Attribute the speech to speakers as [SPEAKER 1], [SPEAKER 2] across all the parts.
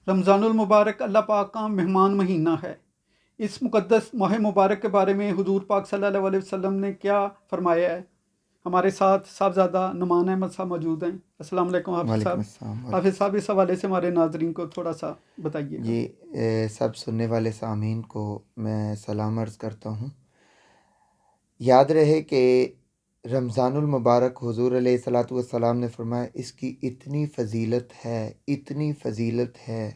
[SPEAKER 1] رمضان المبارک اللہ پاک کا مہمان مہینہ ہے۔ اس مقدس ماہ مبارک کے بارے میں حضور پاک صلی اللہ علیہ وسلم نے کیا فرمایا ہے؟ ہمارے ساتھ صاحبزادہ نعمان احمد صاحب موجود ہیں۔ السلام علیکم حافظ
[SPEAKER 2] وعلیکم
[SPEAKER 1] صاحب۔
[SPEAKER 2] السلام۔
[SPEAKER 1] حافظ صاحب اس حوالے سے ہمارے ناظرین کو تھوڑا سا بتائیے گا۔
[SPEAKER 2] جی سب سننے والے سامعین کو میں سلام عرض کرتا ہوں۔ یاد رہے کہ رمضان المبارک حضور علیہ الصلاۃ والسلام نے فرمایا اس کی اتنی فضیلت ہے، اتنی فضیلت ہے،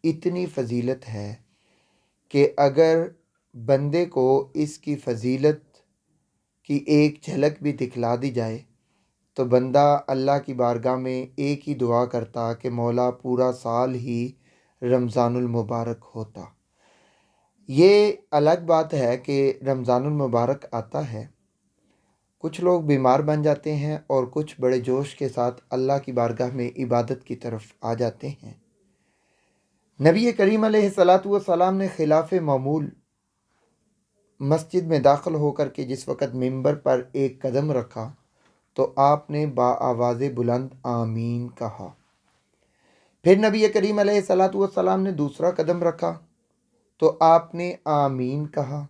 [SPEAKER 2] اتنی فضیلت ہے کہ اگر بندے کو اس کی فضیلت کی ایک جھلک بھی دکھلا دی جائے تو بندہ اللہ کی بارگاہ میں ایک ہی دعا کرتا کہ مولا پورا سال ہی رمضان المبارک ہوتا۔ یہ الگ بات ہے کہ رمضان المبارک آتا ہے، کچھ لوگ بیمار بن جاتے ہیں اور کچھ بڑے جوش کے ساتھ اللہ کی بارگاہ میں عبادت کی طرف آ جاتے ہیں۔ نبی کریم علیہ الصلاۃ والسلام نے خلاف معمول مسجد میں داخل ہو کر کے جس وقت ممبر پر ایک قدم رکھا تو آپ نے بآواز بلند آمین کہا۔ پھر نبی کریم علیہ الصلاۃ والسلام نے دوسرا قدم رکھا تو آپ نے آمین کہا۔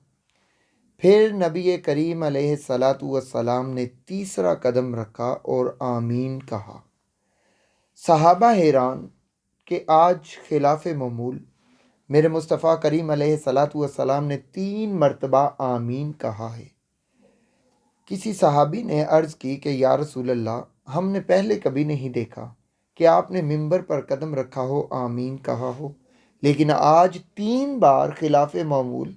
[SPEAKER 2] پھر نبی کریم علیہ الصلاۃ والسلام نے تیسرا قدم رکھا اور آمین کہا۔ صحابہ حیران کہ آج خلاف معمول میرے مصطفیٰ کریم علیہ الصلاۃ والسلام نے 3 مرتبہ آمین کہا ہے۔ کسی صحابی نے عرض کی کہ یا رسول اللہ، ہم نے پہلے کبھی نہیں دیکھا کہ آپ نے ممبر پر قدم رکھا ہو آمین کہا ہو، لیکن آج 3 بار خلاف معمول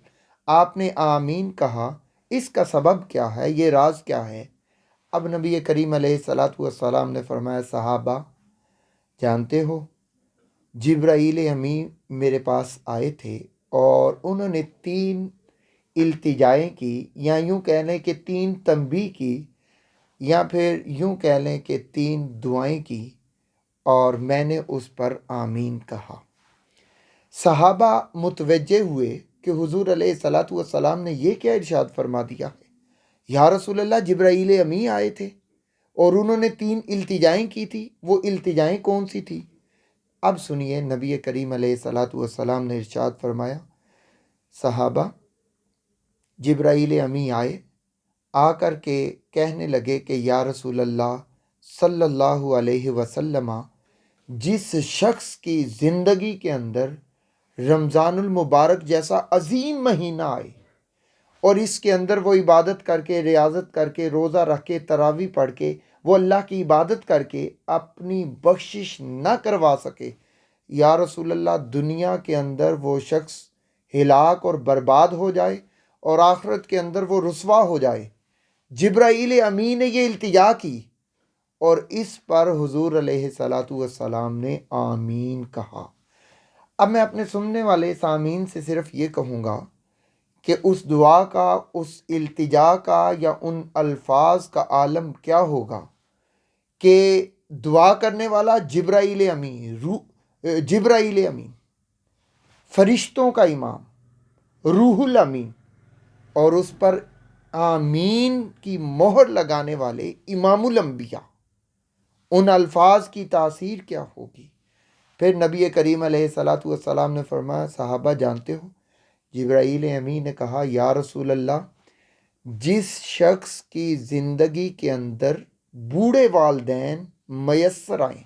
[SPEAKER 2] آپ نے آمین کہا، اس کا سبب کیا ہے؟ یہ راز کیا ہے؟ اب نبی کریم علیہ الصلاۃ والسلام نے فرمایا صحابہ جانتے ہو جبرائیل امین میرے پاس آئے تھے اور انہوں نے 3 التجائیں کی، یا یوں کہہ لیں کہ 3 تنبیہ کی، یا پھر یوں کہہ لیں کہ 3 دعائیں کی اور میں نے اس پر آمین کہا۔ صحابہ متوجہ ہوئے کہ حضور علیہ الصلاۃ والسلام نے یہ کیا ارشاد فرما دیا ہے؟ یا رسول اللہ، جبرائیل امین آئے تھے اور انہوں نے 3 التجائیں کی تھی، وہ التجائیں کون سی تھی؟ اب سنیے نبی کریم علیہ الصلاۃ والسلام نے ارشاد فرمایا صحابہ جبرائیل امین آئے، آ کر کے کہنے لگے کہ یا رسول اللہ صلی اللہ علیہ وسلم، جس شخص کی زندگی کے اندر رمضان المبارک جیسا عظیم مہینہ آئے اور اس کے اندر وہ عبادت کر کے، ریاضت کر کے، روزہ رکھ کے، تراویح پڑھ کے، وہ اللہ کی عبادت کر کے اپنی بخشش نہ کروا سکے، یا رسول اللہ دنیا کے اندر وہ شخص ہلاک اور برباد ہو جائے اور آخرت کے اندر وہ رسوا ہو جائے۔ جبرائیل امین نے یہ التجا کی اور اس پر حضور علیہ الصلاۃ والسلام نے آمین کہا۔ اب میں اپنے سننے والے سامعین سے صرف یہ کہوں گا کہ اس دعا کا، اس التجا کا یا ان الفاظ کا عالم کیا ہوگا کہ دعا کرنے والا جبرائیل امین، فرشتوں کا امام، روح الامین، اور اس پر آمین کی مہر لگانے والے امام الانبیاء، ان الفاظ کی تاثیر کیا ہوگی؟ پھر نبی کریم علیہ الصلاۃ والسلام نے فرمایا صحابہ جانتے ہو جبرائیل امین نے کہا یا رسول اللہ، جس شخص کی زندگی کے اندر بوڑھے والدین میسر آئیں،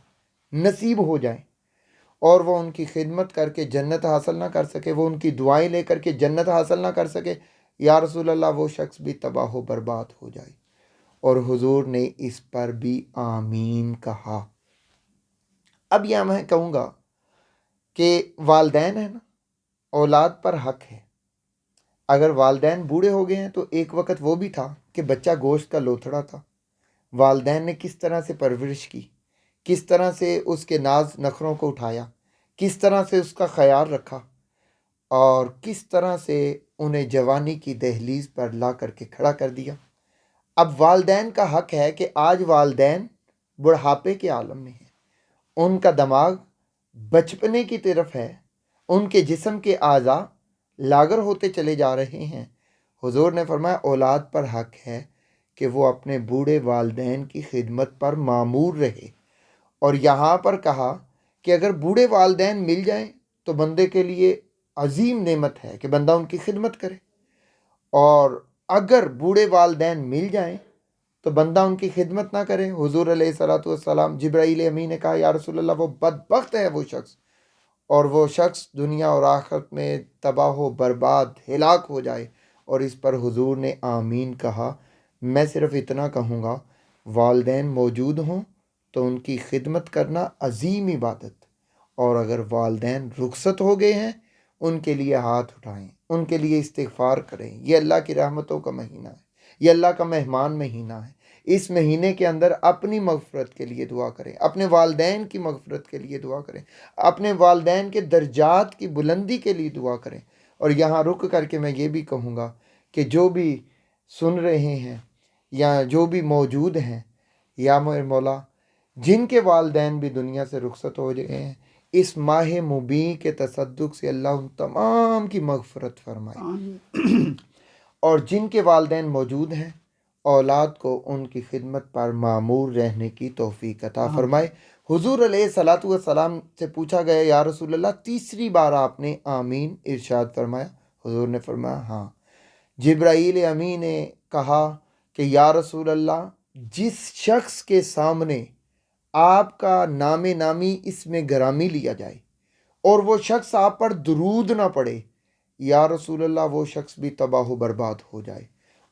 [SPEAKER 2] نصیب ہو جائیں اور وہ ان کی خدمت کر کے جنت حاصل نہ کر سکے، وہ ان کی دعائیں لے کر کے جنت حاصل نہ کر سکے، یا رسول اللہ وہ شخص بھی تباہ و برباد ہو جائے، اور حضور نے اس پر بھی آمین کہا۔ اب یہ میں کہوں گا کہ والدین ہیں نا، اولاد پر حق ہے۔ اگر والدین بوڑھے ہو گئے ہیں تو ایک وقت وہ بھی تھا کہ بچہ گوشت کا لوتھڑا تھا، والدین نے کس طرح سے پرورش کی، کس طرح سے اس کے ناز نخروں کو اٹھایا، کس طرح سے اس کا خیال رکھا، اور کس طرح سے انہیں جوانی کی دہلیز پر لا کر کے کھڑا کر دیا۔ اب والدین کا حق ہے کہ آج والدین بڑھاپے کے عالم میں ہیں، ان کا دماغ بچپنے کی طرف ہے، ان کے جسم کے اعضاء لاغر ہوتے چلے جا رہے ہیں۔ حضور نے فرمایا اولاد پر حق ہے کہ وہ اپنے بوڑھے والدین کی خدمت پر مامور رہے، اور یہاں پر کہا کہ اگر بوڑھے والدین مل جائیں تو بندے کے لیے عظیم نعمت ہے کہ بندہ ان کی خدمت کرے، اور اگر بوڑھے والدین مل جائیں تو بندہ ان کی خدمت نہ کرے۔ حضور علیہ الصلوۃ والسلام، جبرائیل امین نے کہا یا رسول اللہ وہ بدبخت ہے وہ شخص، اور وہ شخص دنیا اور آخرت میں تباہ و برباد ہلاک ہو جائے، اور اس پر حضور نے آمین کہا۔ میں صرف اتنا کہوں گا، والدین موجود ہوں تو ان کی خدمت کرنا عظیم عبادت، اور اگر والدین رخصت ہو گئے ہیں ان کے لیے ہاتھ اٹھائیں، ان کے لیے استغفار کریں۔ یہ اللہ کی رحمتوں کا مہینہ ہے، یہ اللہ کا مہمان مہینہ ہے۔ اس مہینے کے اندر اپنی مغفرت کے لیے دعا کریں، اپنے والدین کی مغفرت کے لیے دعا کریں، اپنے والدین کے درجات کی بلندی کے لیے دعا کریں۔ اور یہاں رک کر کے میں یہ بھی کہوں گا کہ جو بھی سن رہے ہیں یا جو بھی موجود ہیں، یا میرے مولا جن کے والدین بھی دنیا سے رخصت ہو گئے ہیں، اس ماہ مبین کے تصدق سے اللہ ان تمام کی مغفرت فرمائے،
[SPEAKER 1] آمین۔
[SPEAKER 2] اور جن کے والدین موجود ہیں اولاد کو ان کی خدمت پر معمور رہنے کی توفیق عطا فرمائے۔ حضور علیہ الصلوۃ والسلام سے پوچھا گیا یا رسول اللہ تیسری بار آپ نے آمین ارشاد فرمایا؟ حضور نے فرمایا ہاں۔ جبرائیل امین نے کہا کہ یا رسول اللہ جس شخص کے سامنے آپ کا نام نامی اس میں گرامی لیا جائے اور وہ شخص آپ پر درود نہ پڑے، یا رسول اللہ وہ شخص بھی تباہ و برباد ہو جائے۔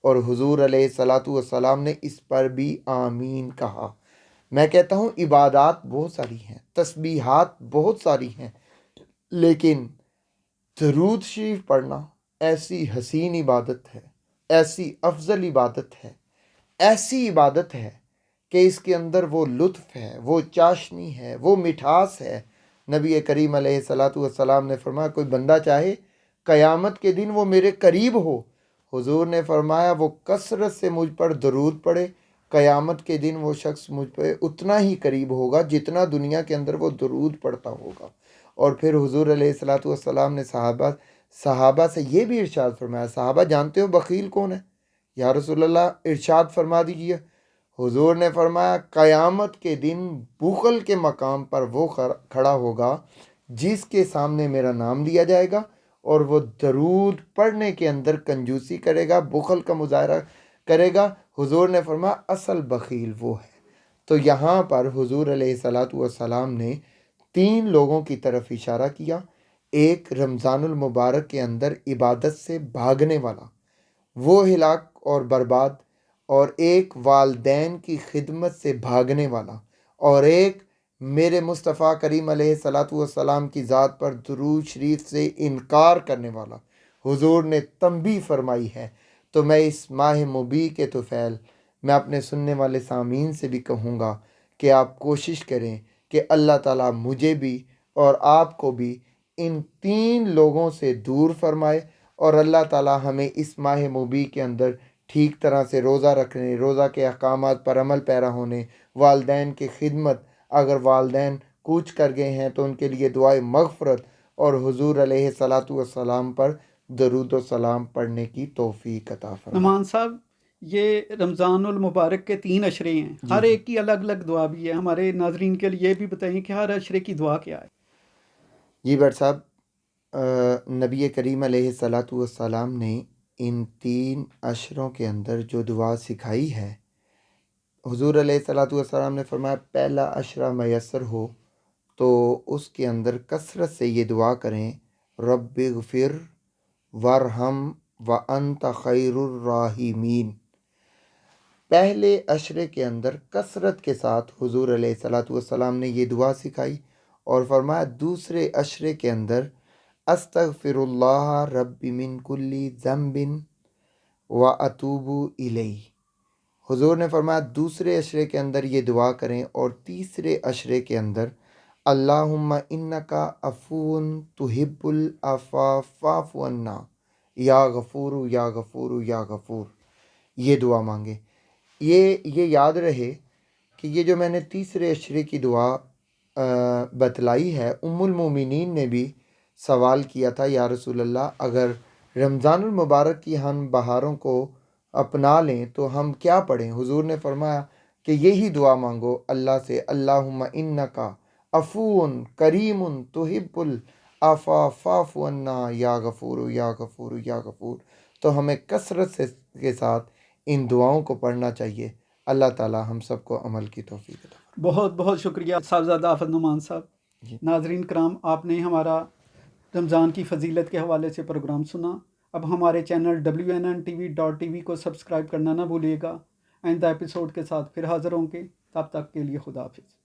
[SPEAKER 2] اور حضور علیہ الصلوۃ والسلام نے اس پر بھی آمین کہا۔ میں کہتا ہوں عبادات بہت ساری ہیں، تسبیحات بہت ساری ہیں، لیکن درود شریف پڑھنا ایسی حسین عبادت ہے، ایسی افضل عبادت ہے، ایسی عبادت ہے کہ اس کے اندر وہ لطف ہے، وہ چاشنی ہے، وہ مٹھاس ہے۔ نبی کریم علیہ الصلوۃ والسلام نے فرمایا کوئی بندہ چاہے قیامت کے دن وہ میرے قریب ہو، حضور نے فرمایا وہ کثرت سے مجھ پر درود پڑھے، قیامت کے دن وہ شخص مجھ پہ اتنا ہی قریب ہوگا جتنا دنیا کے اندر وہ درود پڑھتا ہوگا۔ اور پھر حضور علیہ الصلوۃ والسلام نے صحابہ سے یہ بھی ارشاد فرمایا، صحابہ جانتے ہو بخیل کون ہے؟ یا رسول اللہ ارشاد فرما دیجیے۔ حضور نے فرمایا قیامت کے دن بخل کے مقام پر وہ کھڑا ہوگا جس کے سامنے میرا نام لیا جائے گا اور وہ درود پڑھنے کے اندر کنجوسی کرے گا، بخل کا مظاہرہ کرے گا۔ حضور نے فرمایا اصل بخیل وہ ہے۔ تو یہاں پر حضور علیہ الصلوۃ والسلام نے 3 لوگوں کی طرف اشارہ کیا، ایک رمضان المبارک کے اندر عبادت سے بھاگنے والا، وہ ہلاک اور برباد، اور ایک والدین کی خدمت سے بھاگنے والا، اور ایک میرے مصطفیٰ کریم علیہ الصلوۃ والسلام کی ذات پر درود شریف سے انکار کرنے والا۔ حضور نے تنبیہ فرمائی ہے۔ تو میں اس ماہ مبی کے طفیل میں اپنے سننے والے سامعین سے بھی کہوں گا کہ آپ کوشش کریں کہ اللہ تعالیٰ مجھے بھی اور آپ کو بھی ان 3 لوگوں سے دور فرمائے، اور اللہ تعالیٰ ہمیں اس ماہ مبی کے اندر ٹھیک طرح سے روزہ رکھنے، روزہ کے احکامات پر عمل پیرا ہونے، والدین کی خدمت، اگر والدین کوچ کر گئے ہیں تو ان کے لیے دعائے مغفرت، اور حضور علیہ الصلوۃ والسلام پر درود و سلام پڑھنے کی توفیق عطا فرمائے۔
[SPEAKER 1] نعمان صاحب، یہ رمضان المبارک کے 3 اشرے ہیں، ہر ایک کی الگ الگ دعا بھی ہے، ہمارے ناظرین کے لیے بھی بتائیں کہ ہر اشرے کی دعا کیا ہے؟
[SPEAKER 2] جی بٹ صاحب، نبی کریم علیہ الصلوۃ والسلام نے ان 3 اشروں کے اندر جو دعا سکھائی ہے، حضور علیہ الصلوۃ والسلام نے فرمایا پہلا اشرہ میسر ہو تو اس کے اندر کثرت سے یہ دعا کریں، رب اغفر وارحم وانت خیر الراحمین۔ پہلے اشرے کے اندر کثرت کے ساتھ حضور علیہ الصلوۃ والسلام نے یہ دعا سکھائی، اور فرمایا دوسرے اشرے کے اندر استغفر اللہ رب من کل ذنب واتوب الیہ۔ حضور نے فرمایا دوسرے اشرے کے اندر یہ دعا کریں، اور تیسرے اشرے کے اندر اللہم انکا عفو تحب العفو فاعف عنا یا غفور یا غفور یا غفور، یہ دعا مانگیں۔ یہ یاد رہے کہ یہ جو میں نے تیسرے اشرے کی دعا بتلائی ہے، ام المومنین نے بھی سوال کیا تھا یا رسول اللہ اگر رمضان المبارک کی ہم بہاروں کو اپنا لیں تو ہم کیا پڑھیں؟ حضور نے فرمایا کہ یہی دعا مانگو اللہ سے، اللہم انکا عفون کریم تحب العفا فاعف عنا یا غفور یا غفور یا غفور۔ تو ہمیں کثرت سے کے ساتھ ان دعاؤں کو پڑھنا چاہیے۔ اللہ تعالی ہم سب کو عمل کی توفیق عطا فرمائے۔
[SPEAKER 1] بہت بہت شکریہ صاحبزادہ آفت نعمان صاحب۔
[SPEAKER 2] جی۔
[SPEAKER 1] ناظرین کرام، آپ نے ہمارا رمضان کی فضیلت کے حوالے سے پروگرام سنا۔ اب ہمارے چینل WNNTV.TV کو سبسکرائب کرنا نہ بھولیے گا۔ آئندہ ایپیسوڈ کے ساتھ پھر حاضر ہوں گے، تب تک کے لیے خدا حافظ۔